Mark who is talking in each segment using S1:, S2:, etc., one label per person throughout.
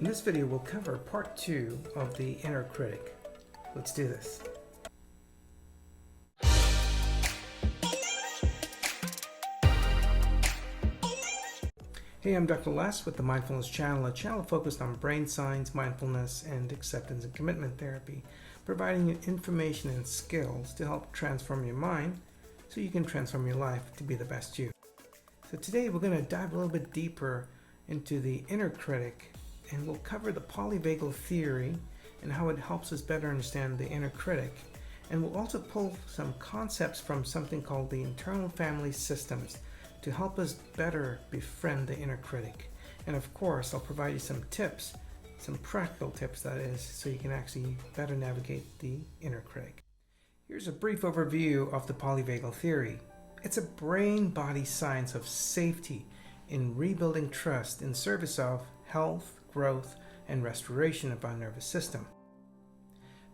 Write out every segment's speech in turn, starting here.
S1: In this video, we'll cover part 2 of the Inner Critic. Let's do this. Hey, I'm Dr. Les with the Mindfulness Channel, a channel focused on brain science, mindfulness, and acceptance and commitment therapy, providing you information and skills to help transform your mind so you can transform your life to be the best you. So today we're going to dive a little bit deeper into the Inner Critic, and we'll cover the Polyvagal Theory and how it helps us better understand the inner critic. And we'll also pull some concepts from something called the internal family systems to help us better befriend the inner critic. And of course, I'll provide you some tips, some practical tips that is, so you can actually better navigate the inner critic. Here's a brief overview of the Polyvagal Theory. It's a brain-body science of safety in rebuilding trust in service of health, growth, and restoration of our nervous system.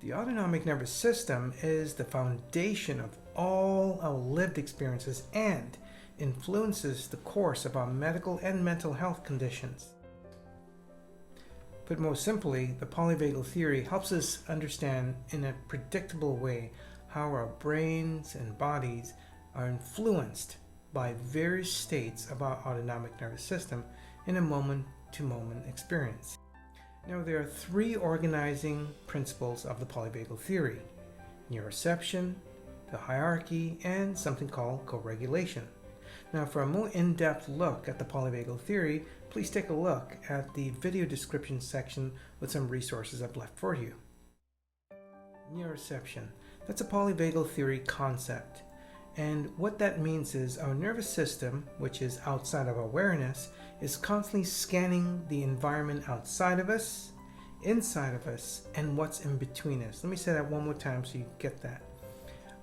S1: The autonomic nervous system is the foundation of all our lived experiences and influences the course of our medical and mental health conditions. Put more simply, the Polyvagal Theory helps us understand in a predictable way how our brains and bodies are influenced by various states of our autonomic nervous system in a moment-to-moment experience. Now, there are three organizing principles of the Polyvagal Theory: neuroception, the hierarchy, and something called co-regulation. Now, for a more in-depth look at the Polyvagal Theory, please take a look at the video description section with some resources I've left for you. Neuroception. That's a Polyvagal Theory concept. And what that means is our nervous system, which is outside of awareness, is constantly scanning the environment outside of us, inside of us, and what's in between us. Let me say that one more time so you get that.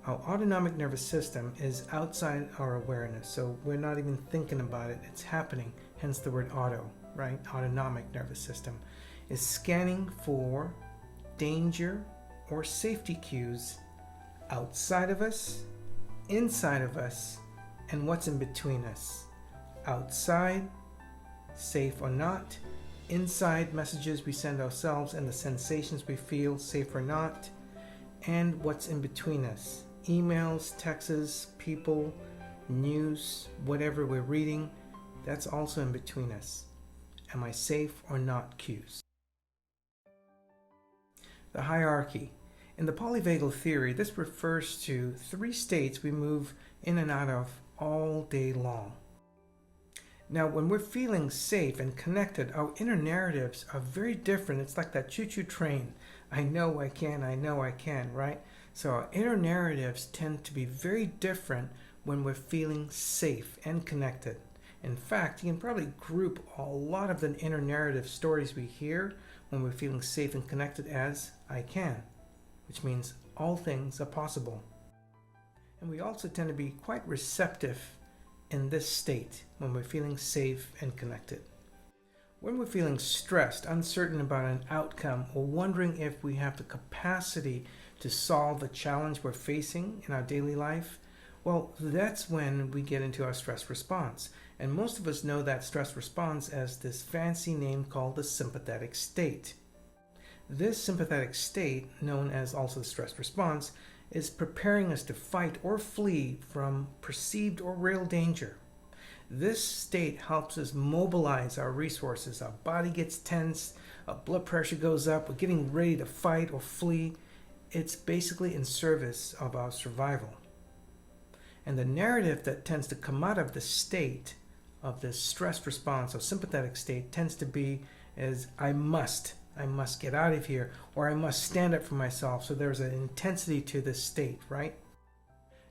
S1: Our autonomic nervous system is outside our awareness, so we're not even thinking about it. It's happening, hence the word auto, right? Autonomic nervous system is scanning for danger or safety cues outside of us, inside of us, and what's in between us. Outside, safe or not. Inside, messages we send ourselves and the sensations we feel, safe or not. And what's in between us. Emails, texts, people, news, whatever we're reading, that's also in between us. Am I safe or not cues. The hierarchy. In the Polyvagal Theory, this refers to three states we move in and out of all day long. Now, when we're feeling safe and connected, our inner narratives are very different. It's like that choo-choo train. I know I can, right? So our inner narratives tend to be very different when we're feeling safe and connected. In fact, you can probably group a lot of the inner narrative stories we hear when we're feeling safe and connected as I can, which means all things are possible. And we also tend to be quite receptive in this state when we're feeling safe and connected. When we're feeling stressed, uncertain about an outcome, or wondering if we have the capacity to solve a challenge we're facing in our daily life, well, that's when we get into our stress response. And most of us know that stress response as this fancy name called the sympathetic state. This sympathetic state, known as also the stress response, is preparing us to fight or flee from perceived or real danger. This state helps us mobilize our resources. Our body gets tense, our blood pressure goes up, we're getting ready to fight or flee. It's basically in service of our survival. And the narrative that tends to come out of the state of this stress response or sympathetic state tends to be as I must get out of here, or I must stand up for myself. So there's an intensity to this state, right?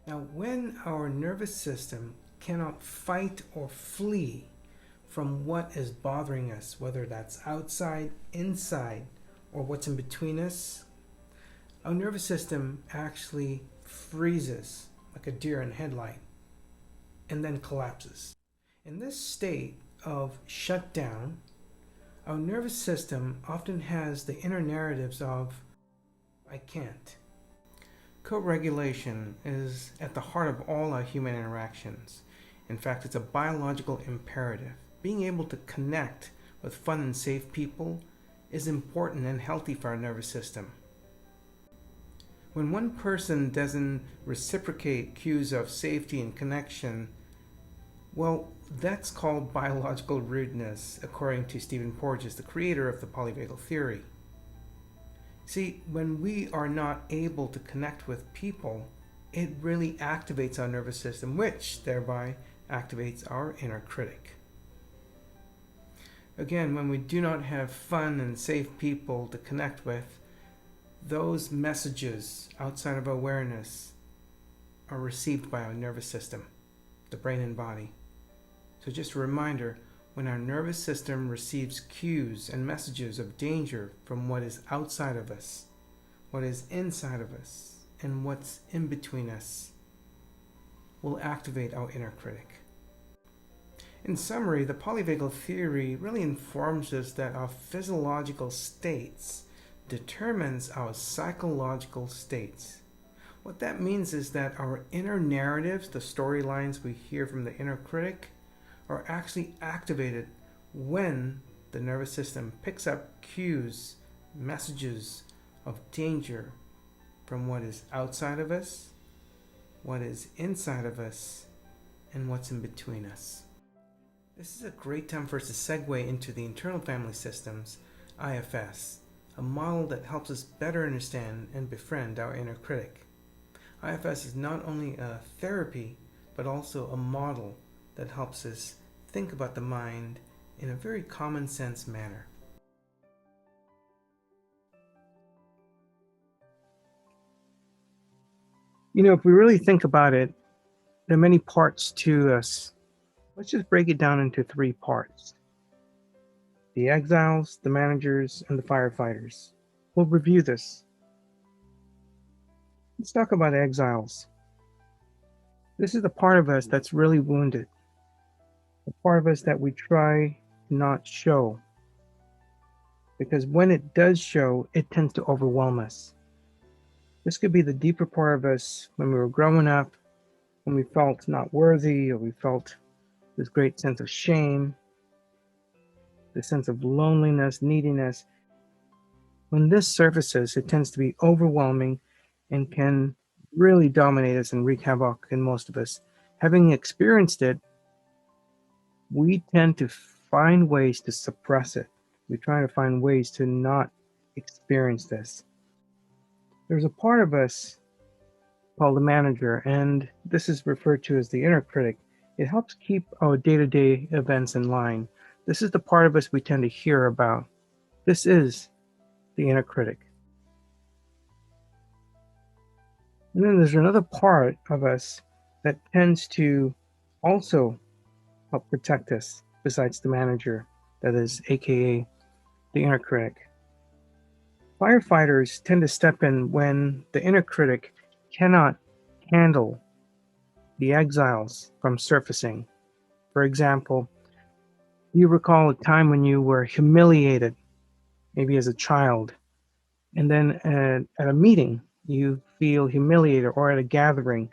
S1: Now, when our nervous system cannot fight or flee from what is bothering us, whether that's outside, inside, or what's in between us, our nervous system actually freezes like a deer in headlight and then collapses. In this state of shutdown, our nervous system often has the inner narratives of, I can't. Co-regulation is at the heart of all our human interactions. In fact, it's a biological imperative. Being able to connect with fun and safe people is important and healthy for our nervous system. When one person doesn't reciprocate cues of safety and connection, well, that's called biological rudeness, according to Stephen Porges, the creator of the Polyvagal Theory. See, when we are not able to connect with people, it really activates our nervous system, which thereby activates our inner critic. Again, when we do not have fun and safe people to connect with, those messages outside of awareness are received by our nervous system, the brain and body. So just a reminder, when our nervous system receives cues and messages of danger from what is outside of us, what is inside of us, and what's in between us, will activate our inner critic. In summary, the polyvagal theory really informs us that our physiological states determines our psychological states. What that means is that our inner narratives, the storylines we hear from the inner critic, are actually activated when the nervous system picks up cues, messages of danger from what is outside of us, what is inside of us, and what's in between us. This is a great time for us to segue into the internal family systems, IFS, a model that helps us better understand and befriend our inner critic. IFS is not only a therapy, but also a model that helps us think about the mind in a very common sense manner. If we really think about it, there are many parts to us. Let's just break it down into 3 parts: the exiles, the managers, and the firefighters. We'll review this. Let's talk about exiles. This is the part of us that's really wounded, the part of us that we try not show, because when it does show, it tends to overwhelm us. This could be the deeper part of us when we were growing up, when we felt not worthy, or we felt this great sense of shame, this sense of loneliness, neediness. When this surfaces, it tends to be overwhelming and can really dominate us and wreak havoc in most of us. Having experienced it, we tend to find ways to suppress it. We try to find ways to not experience this. There's a part of us called the manager, and this is referred to as the inner critic. It helps keep our day-to-day events in line. This is the part of us we tend to hear about. This is the inner critic. And then there's another part of us that tends to also help protect us besides the manager, that is aka the inner critic. Firefighters tend to step in when the inner critic cannot handle the exiles from surfacing. For example, you recall a time when you were humiliated, maybe as a child, and then at a meeting you feel humiliated, or at a gathering.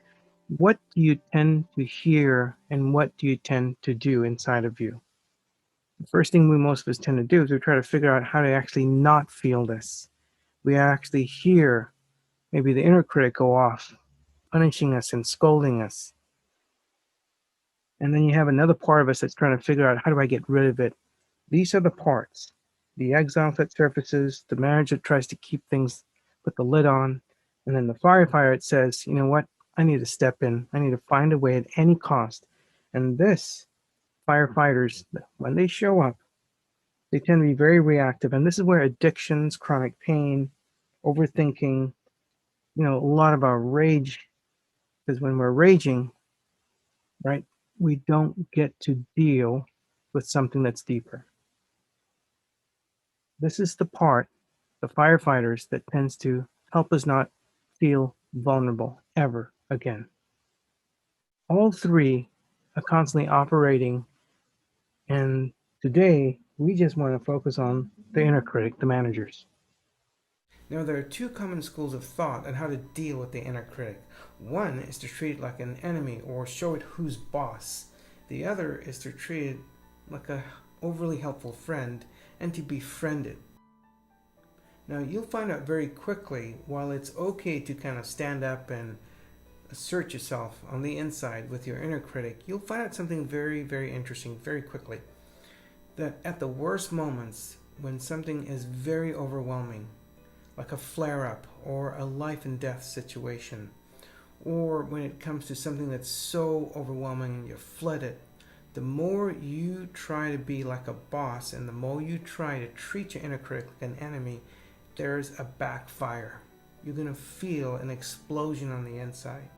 S1: What do you tend to hear and what do you tend to do inside of you? The first thing most of us tend to do is we try to figure out how to actually not feel this. We actually hear maybe the inner critic go off, punishing us and scolding us. And then you have another part of us that's trying to figure out, how do I get rid of it? These are the parts: the exile that surfaces, the manager that tries to keep things, put the lid on, and then the firefighter that says, you know what, I need to step in. I need to find a way at any cost. And this, firefighters, when they show up, they tend to be very reactive. And this is where addictions, chronic pain, overthinking, a lot of our rage, because when we're raging, right, we don't get to deal with something that's deeper. This is the part, the firefighters, that tends to help us not feel vulnerable ever again. All 3 are constantly operating, and today we just want to focus on the inner critic, the managers. Now, there are 2 common schools of thought on how to deal with the inner critic. One is to treat it like an enemy or show it who's boss. The other is to treat it like a overly helpful friend and to befriend it. Now, you'll find out very quickly, while it's okay to kind of stand up and assert yourself on the inside with your inner critic, you'll find out something very, very interesting very quickly. That at the worst moments, when something is very overwhelming, like a flare-up or a life and death situation, or when it comes to something that's so overwhelming and you're flooded, the more you try to be like a boss and the more you try to treat your inner critic like an enemy, there's a backfire. You're going to feel an explosion on the inside.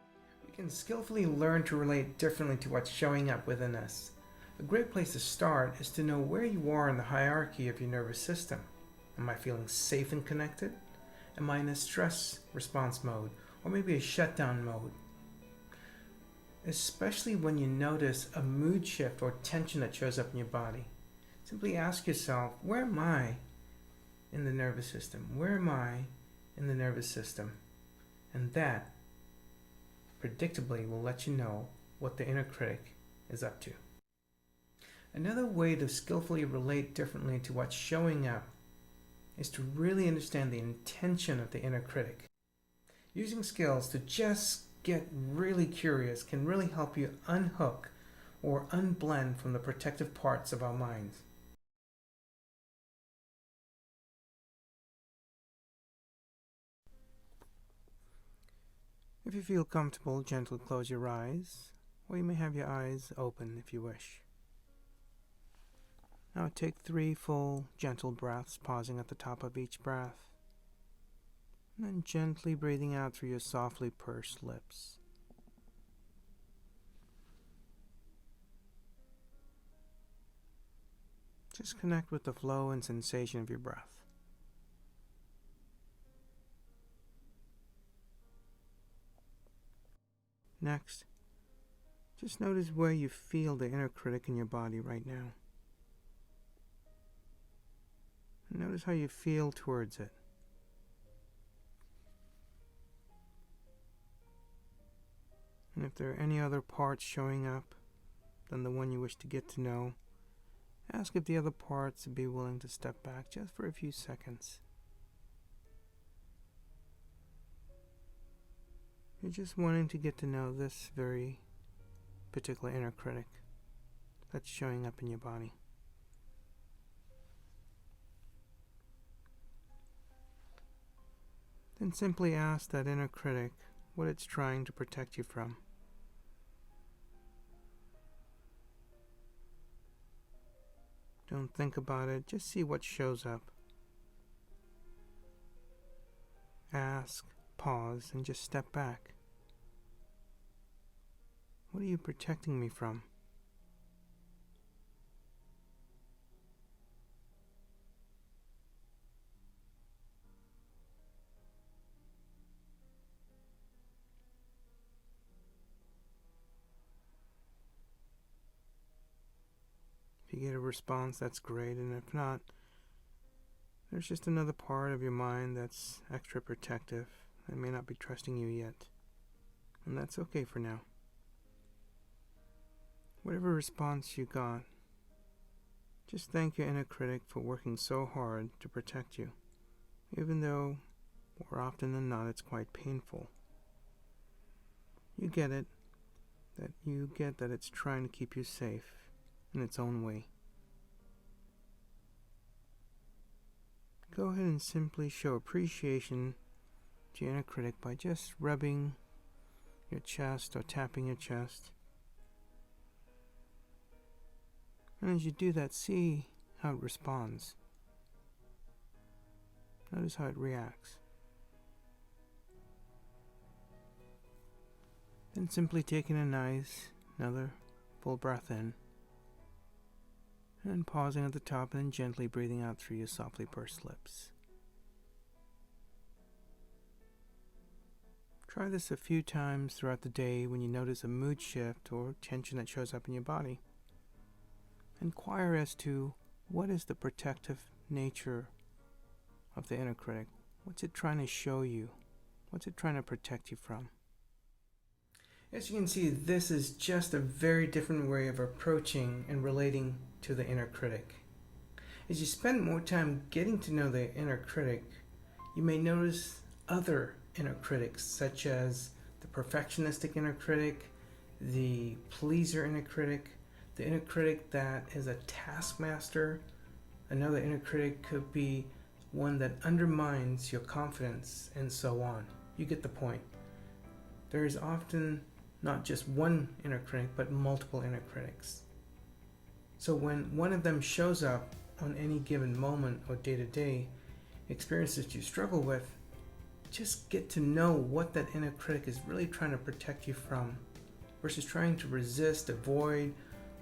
S1: We can skillfully learn to relate differently to what's showing up within us. A great place to start is to know where you are in the hierarchy of your nervous system. Am I feeling safe and connected? Am I in a stress response mode, or maybe a shutdown mode? Especially when you notice a mood shift or tension that shows up in your body. Simply ask yourself, where am I in the nervous system? Where am I in the nervous system? And that, predictably, will let you know what the inner critic is up to. Another way to skillfully relate differently to what's showing up is to really understand the intention of the inner critic. Using skills to just get really curious can really help you unhook or unblend from the protective parts of our minds. If you feel comfortable, gently close your eyes, or you may have your eyes open if you wish. Now take 3 full, gentle breaths, pausing at the top of each breath, and then gently breathing out through your softly pursed lips. Just connect with the flow and sensation of your breath. Next, just notice where you feel the inner critic in your body right now. And notice how you feel towards it. And if there are any other parts showing up than the one you wish to get to know, ask if the other parts would be willing to step back just for a few seconds. You're just wanting to get to know this very particular inner critic that's showing up in your body. Then simply ask that inner critic what it's trying to protect you from. Don't think about it, just see what shows up. Ask, pause, and just step back. What are you protecting me from? If you get a response, that's great, and if not, there's just another part of your mind that's extra protective and may not be trusting you yet. And that's okay for now. Whatever response you got, just thank your inner critic for working so hard to protect you, even though more often than not it's quite painful. You get it, that it's trying to keep you safe in its own way. Go ahead and simply show appreciation to your inner critic by just rubbing your chest or tapping your chest. And as you do that, see how it responds. Notice how it reacts. Then simply taking another full breath in, and pausing at the top and then gently breathing out through your softly pursed lips. Try this a few times throughout the day when you notice a mood shift or tension that shows up in your body. Inquire as to what is the protective nature of the inner critic. What's it trying to show you? What's it trying to protect you from? As you can see, this is just a very different way of approaching and relating to the inner critic. As you spend more time getting to know the inner critic, You may notice other inner critics, such as the perfectionistic inner critic, the pleaser inner critic, the inner critic that is a taskmaster. Another inner critic could be one that undermines your confidence, and so on. You get the point. There is often not just one inner critic, but multiple inner critics. So when one of them shows up on any given moment or day-to-day experiences you struggle with, just get to know what that inner critic is really trying to protect you from versus trying to resist, avoid,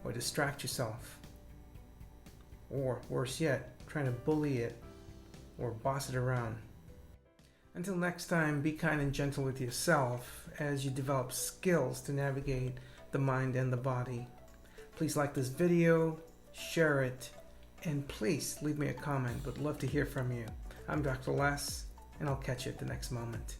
S1: or distract yourself. Or worse yet, trying to bully it or boss it around. Until next time, be kind and gentle with yourself as you develop skills to navigate the mind and the body. Please like this video, share it, and please leave me a comment. Would love to hear from you. I'm Dr. Les, and I'll catch you at the next moment.